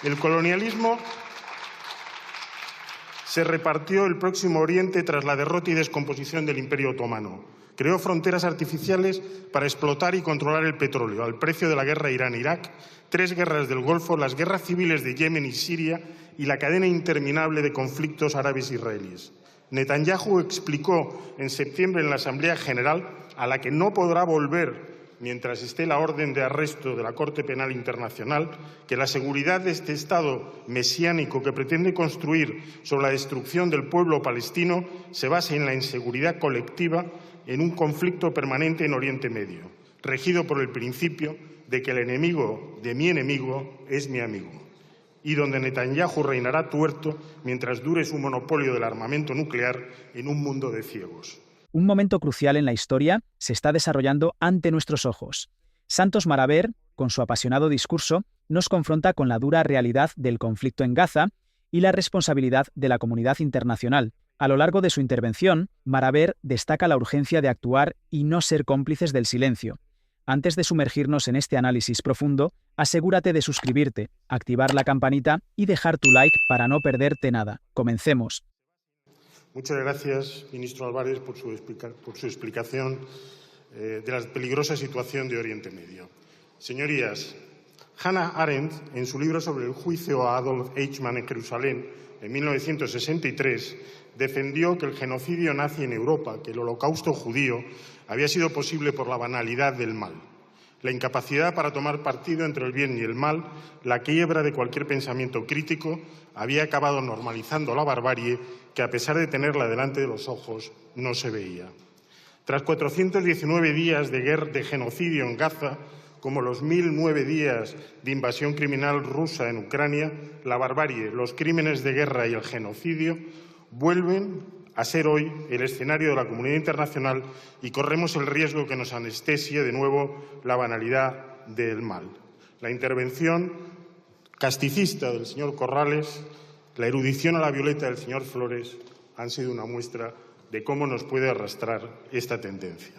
El colonialismo se repartió el Próximo Oriente tras la derrota y descomposición del Imperio Otomano. Creó fronteras artificiales para explotar y controlar el petróleo, al precio de la guerra Irán-Irak, 3 guerras del Golfo, las guerras civiles de Yemen y Siria y la cadena interminable de conflictos árabes-israelíes. Netanyahu explicó en septiembre en la Asamblea General, a la que no podrá volver mientras esté la orden de arresto de la Corte Penal Internacional, que la seguridad de este Estado mesiánico que pretende construir sobre la destrucción del pueblo palestino se basa en la inseguridad colectiva en un conflicto permanente en Oriente Medio, regido por el principio de que el enemigo de mi enemigo es mi amigo, y donde Netanyahu reinará tuerto mientras dure su monopolio del armamento nuclear en un mundo de ciegos. Un momento crucial en la historia se está desarrollando ante nuestros ojos. Santos Maraver, con su apasionado discurso, nos confronta con la dura realidad del conflicto en Gaza y la responsabilidad de la comunidad internacional. A lo largo de su intervención, Maraver destaca la urgencia de actuar y no ser cómplices del silencio. Antes de sumergirnos en este análisis profundo, asegúrate de suscribirte, activar la campanita y dejar tu like para no perderte nada. Comencemos. Muchas gracias, ministro Álvarez, por su explicación de la peligrosa situación de Oriente Medio. Señorías, Hannah Arendt, en su libro sobre el juicio a Adolf Eichmann en Jerusalén, en 1963, defendió que el genocidio nazi en Europa, que el holocausto judío, había sido posible por la banalidad del mal, la incapacidad para tomar partido entre el bien y el mal, la quiebra de cualquier pensamiento crítico, había acabado normalizando la barbarie que, a pesar de tenerla delante de los ojos, no se veía. Tras 419 días de genocidio en Gaza, como los 1009 días de invasión criminal rusa en Ucrania, la barbarie, los crímenes de guerra y el genocidio vuelven a ser hoy el escenario de la comunidad internacional y corremos el riesgo que nos anestesie de nuevo la banalidad del mal. La intervención casticista del señor Corrales, la erudición a la violeta del señor Flores han sido una muestra de cómo nos puede arrastrar esta tendencia.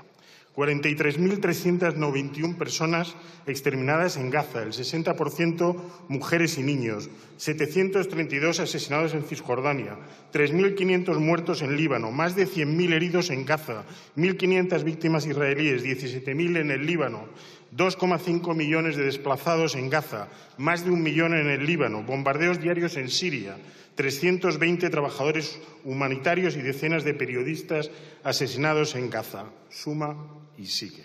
43.391 personas exterminadas en Gaza, el 60% mujeres y niños, 732 asesinados en Cisjordania, 3.500 muertos en Líbano, más de 100.000 heridos en Gaza, 1.500 víctimas israelíes, 17.000 en el Líbano, 2,5 millones de desplazados en Gaza, más de 1 millón en el Líbano, bombardeos diarios en Siria, 320 trabajadores humanitarios y decenas de periodistas asesinados en Gaza. Suma y sigue.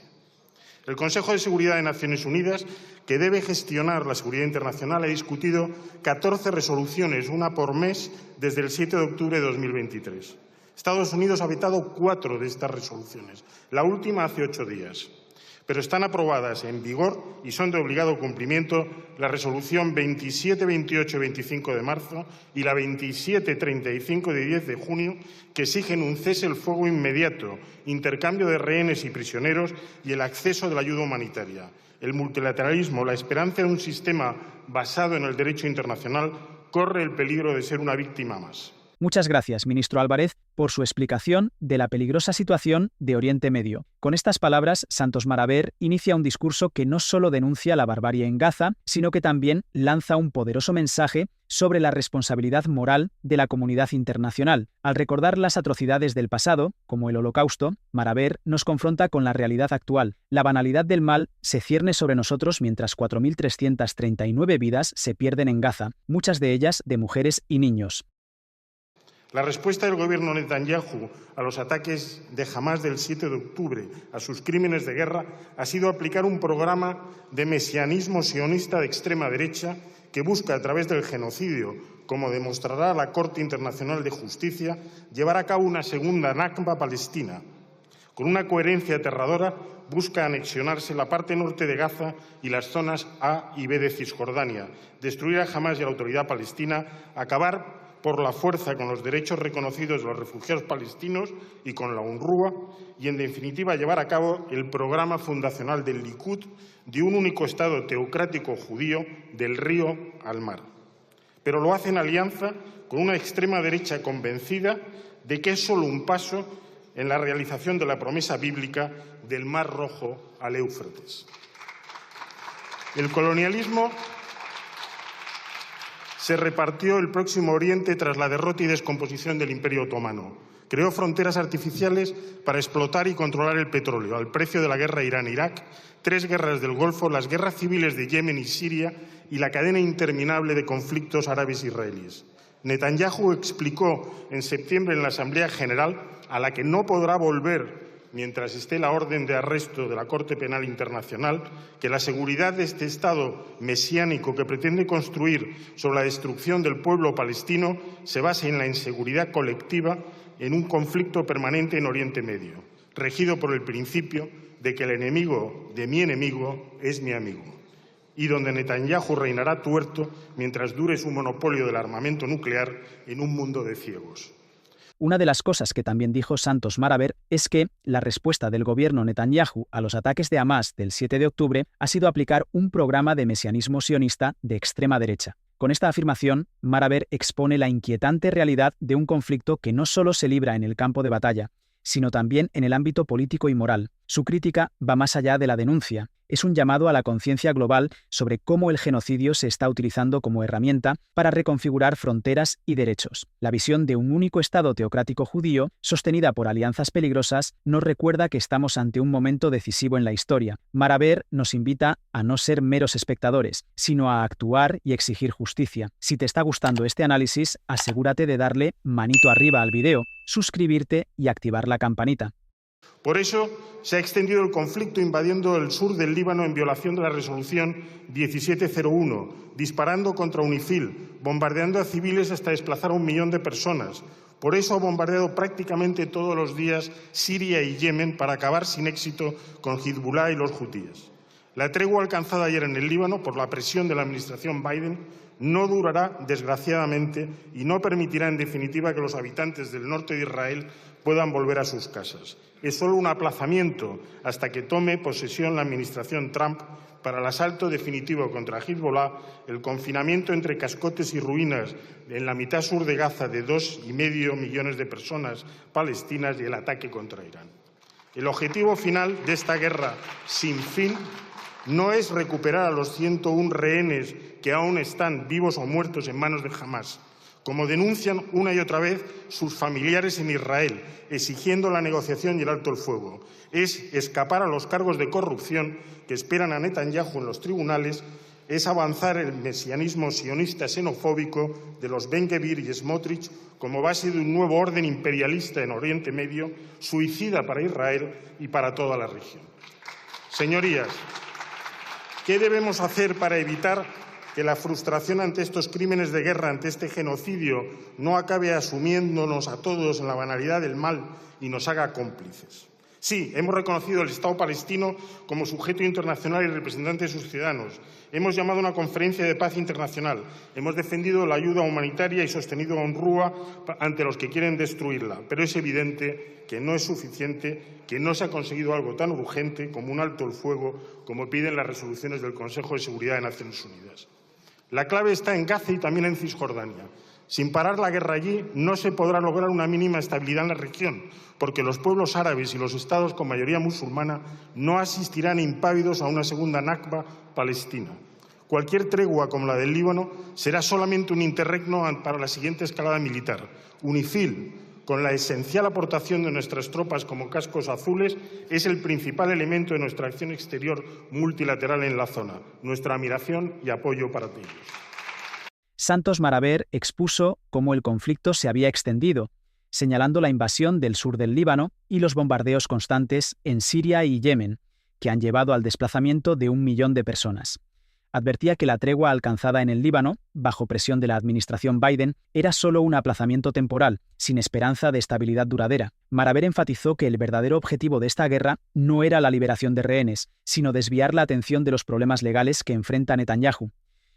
El Consejo de Seguridad de Naciones Unidas, que debe gestionar la seguridad internacional, ha discutido 14 resoluciones, una por mes, desde el 7 de octubre de 2023. Estados Unidos ha vetado 4 de estas resoluciones, la última hace 8 días. Pero están aprobadas en vigor y son de obligado cumplimiento la resolución 27, 28 y 25 de marzo y la 27, 35 de 10 de junio, que exigen un cese el fuego inmediato, intercambio de rehenes y prisioneros y el acceso de la ayuda humanitaria. El multilateralismo, la esperanza de un sistema basado en el derecho internacional, corre el peligro de ser una víctima más. Muchas gracias, ministro Álvarez, por su explicación de la peligrosa situación de Oriente Medio. Con estas palabras, Santos Maraver inicia un discurso que no solo denuncia la barbarie en Gaza, sino que también lanza un poderoso mensaje sobre la responsabilidad moral de la comunidad internacional. Al recordar las atrocidades del pasado, como el Holocausto, Maraver nos confronta con la realidad actual. La banalidad del mal se cierne sobre nosotros mientras 4.339 vidas se pierden en Gaza, muchas de ellas de mujeres y niños. La respuesta del gobierno Netanyahu a los ataques de Hamás del 7 de octubre, a sus crímenes de guerra, ha sido aplicar un programa de mesianismo sionista de extrema derecha que busca, a través del genocidio, como demostrará la Corte Internacional de Justicia, llevar a cabo una segunda Nakba palestina. Con una coherencia aterradora, busca anexionarse la parte norte de Gaza y las zonas A y B de Cisjordania, destruir a Hamás y a la Autoridad Palestina, acabar por la fuerza con los derechos reconocidos de los refugiados palestinos y con la UNRWA y, en definitiva, llevar a cabo el programa fundacional del Likud de un único Estado teocrático judío del río al mar. Pero lo hace en alianza con una extrema derecha convencida de que es solo un paso en la realización de la promesa bíblica del Mar Rojo al Éufrates. El colonialismo se repartió el Próximo Oriente tras la derrota y descomposición del Imperio Otomano. Creó fronteras artificiales para explotar y controlar el petróleo, al precio de la guerra Irán-Irak, 3 guerras del Golfo, las guerras civiles de Yemen y Siria y la cadena interminable de conflictos árabes-israelíes. Netanyahu explicó en septiembre en la Asamblea General, a la que no podrá volver mientras esté la orden de arresto de la Corte Penal Internacional, que la seguridad de este Estado mesiánico que pretende construir sobre la destrucción del pueblo palestino se basa en la inseguridad colectiva en un conflicto permanente en Oriente Medio, regido por el principio de que el enemigo de mi enemigo es mi amigo, y donde Netanyahu reinará tuerto mientras dure su monopolio del armamento nuclear en un mundo de ciegos. Una de las cosas que también dijo Santos Maraver es que la respuesta del gobierno Netanyahu a los ataques de Hamás del 7 de octubre ha sido aplicar un programa de mesianismo sionista de extrema derecha. Con esta afirmación, Maraver expone la inquietante realidad de un conflicto que no solo se libra en el campo de batalla, sino también en el ámbito político y moral. Su crítica va más allá de la denuncia. Es un llamado a la conciencia global sobre cómo el genocidio se está utilizando como herramienta para reconfigurar fronteras y derechos. La visión de un único Estado teocrático judío, sostenida por alianzas peligrosas, nos recuerda que estamos ante un momento decisivo en la historia. Maraver nos invita a no ser meros espectadores, sino a actuar y exigir justicia. Si te está gustando este análisis, asegúrate de darle manito arriba al video, suscribirte y activar la campanita. Por eso se ha extendido el conflicto invadiendo el sur del Líbano en violación de la resolución 1701, disparando contra UNIFIL, bombardeando a civiles hasta desplazar a 1 millón de personas. Por eso ha bombardeado prácticamente todos los días Siria y Yemen para acabar sin éxito con Hezbollah y los hutíes. La tregua alcanzada ayer en el Líbano por la presión de la administración Biden no durará, desgraciadamente, y no permitirá, en definitiva, que los habitantes del norte de Israel puedan volver a sus casas. Es solo un aplazamiento hasta que tome posesión la administración Trump para el asalto definitivo contra Hezbollah, el confinamiento entre cascotes y ruinas en la mitad sur de Gaza de 2,5 millones de personas palestinas y el ataque contra Irán. El objetivo final de esta guerra sin fin no es recuperar a los 101 rehenes que aún están vivos o muertos en manos de Hamás, como denuncian una y otra vez sus familiares en Israel, exigiendo la negociación y el alto el fuego. Es escapar a los cargos de corrupción que esperan a Netanyahu en los tribunales, es avanzar el mesianismo sionista xenofóbico de los Ben Gvir y Smotrich como base de un nuevo orden imperialista en Oriente Medio, suicida para Israel y para toda la región. Señorías, ¿qué debemos hacer para evitar que la frustración ante estos crímenes de guerra, ante este genocidio, no acabe asumiéndonos a todos en la banalidad del mal y nos haga cómplices? Sí, hemos reconocido al Estado palestino como sujeto internacional y representante de sus ciudadanos. Hemos llamado a una conferencia de paz internacional. Hemos defendido la ayuda humanitaria y sostenido a UNRWA ante los que quieren destruirla. Pero es evidente que no es suficiente, que no se ha conseguido algo tan urgente como un alto el fuego, como piden las resoluciones del Consejo de Seguridad de Naciones Unidas. La clave está en Gaza y también en Cisjordania. Sin parar la guerra allí, no se podrá lograr una mínima estabilidad en la región, porque los pueblos árabes y los estados con mayoría musulmana no asistirán impávidos a una segunda Nakba palestina. Cualquier tregua como la del Líbano será solamente un interregno para la siguiente escalada militar. UNIFIL, con la esencial aportación de nuestras tropas como cascos azules, es el principal elemento de nuestra acción exterior multilateral en la zona. Nuestra admiración y apoyo para ellos. Santos Maraver expuso cómo el conflicto se había extendido, señalando la invasión del sur del Líbano y los bombardeos constantes en Siria y Yemen, que han llevado al desplazamiento de 1 millón de personas. Advertía que la tregua alcanzada en el Líbano, bajo presión de la administración Biden, era solo un aplazamiento temporal, sin esperanza de estabilidad duradera. Maraver enfatizó que el verdadero objetivo de esta guerra no era la liberación de rehenes, sino desviar la atención de los problemas legales que enfrenta Netanyahu.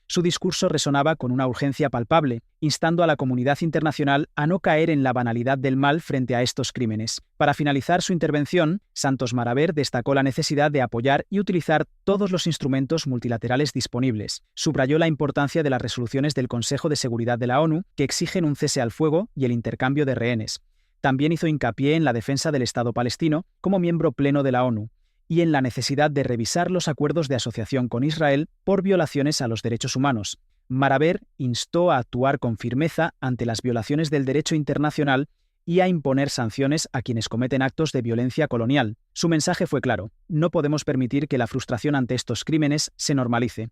Su discurso resonaba con una urgencia palpable, instando a la comunidad internacional a no caer en la banalidad del mal frente a estos crímenes. Para finalizar su intervención, Santos Maraver destacó la necesidad de apoyar y utilizar todos los instrumentos multilaterales disponibles. Subrayó la importancia de las resoluciones del Consejo de Seguridad de la ONU, que exigen un cese al fuego y el intercambio de rehenes. También hizo hincapié en la defensa del Estado palestino como miembro pleno de la ONU, y en la necesidad de revisar los acuerdos de asociación con Israel por violaciones a los derechos humanos. Maraver instó a actuar con firmeza ante las violaciones del derecho internacional y a imponer sanciones a quienes cometen actos de violencia colonial. Su mensaje fue claro: no podemos permitir que la frustración ante estos crímenes se normalice.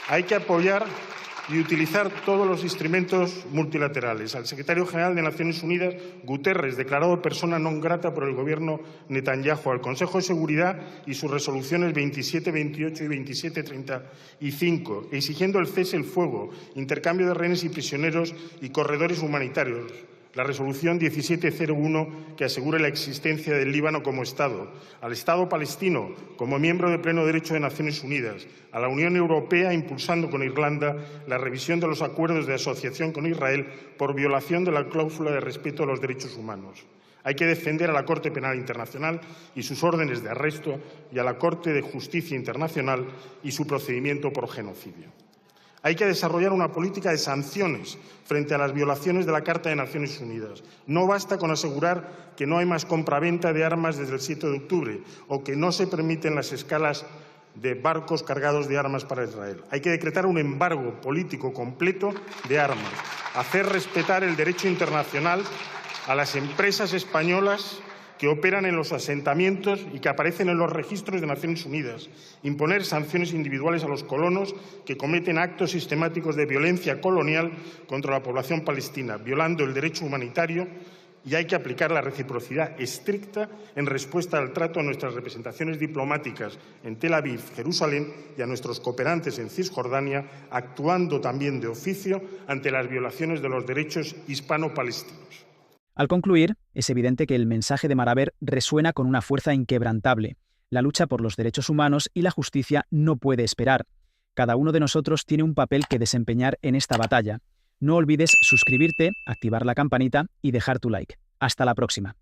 Hay que apoyar y utilizar todos los instrumentos multilaterales. Al secretario general de Naciones Unidas, Guterres, declarado persona non grata por el gobierno Netanyahu, al Consejo de Seguridad y sus resoluciones 2728 y 2735, exigiendo el cese el fuego, intercambio de rehenes y prisioneros y corredores humanitarios. La resolución 1701, que asegure la existencia del Líbano como Estado, al Estado palestino como miembro de pleno derecho de Naciones Unidas, a la Unión Europea impulsando con Irlanda la revisión de los acuerdos de asociación con Israel por violación de la cláusula de respeto a los derechos humanos. Hay que defender a la Corte Penal Internacional y sus órdenes de arresto y a la Corte de Justicia Internacional y su procedimiento por genocidio. Hay que desarrollar una política de sanciones frente a las violaciones de la Carta de Naciones Unidas. No basta con asegurar que no hay más compraventa de armas desde el 7 de octubre o que no se permiten las escalas de barcos cargados de armas para Israel. Hay que decretar un embargo político completo de armas, hacer respetar el derecho internacional a las empresas españolas que operan en los asentamientos y que aparecen en los registros de Naciones Unidas, imponer sanciones individuales a los colonos que cometen actos sistemáticos de violencia colonial contra la población palestina, violando el derecho humanitario, y hay que aplicar la reciprocidad estricta en respuesta al trato a nuestras representaciones diplomáticas en Tel Aviv, Jerusalén y a nuestros cooperantes en Cisjordania, actuando también de oficio ante las violaciones de los derechos hispano-palestinos. Al concluir, es evidente que el mensaje de Maraver resuena con una fuerza inquebrantable. La lucha por los derechos humanos y la justicia no puede esperar. Cada uno de nosotros tiene un papel que desempeñar en esta batalla. No olvides suscribirte, activar la campanita y dejar tu like. Hasta la próxima.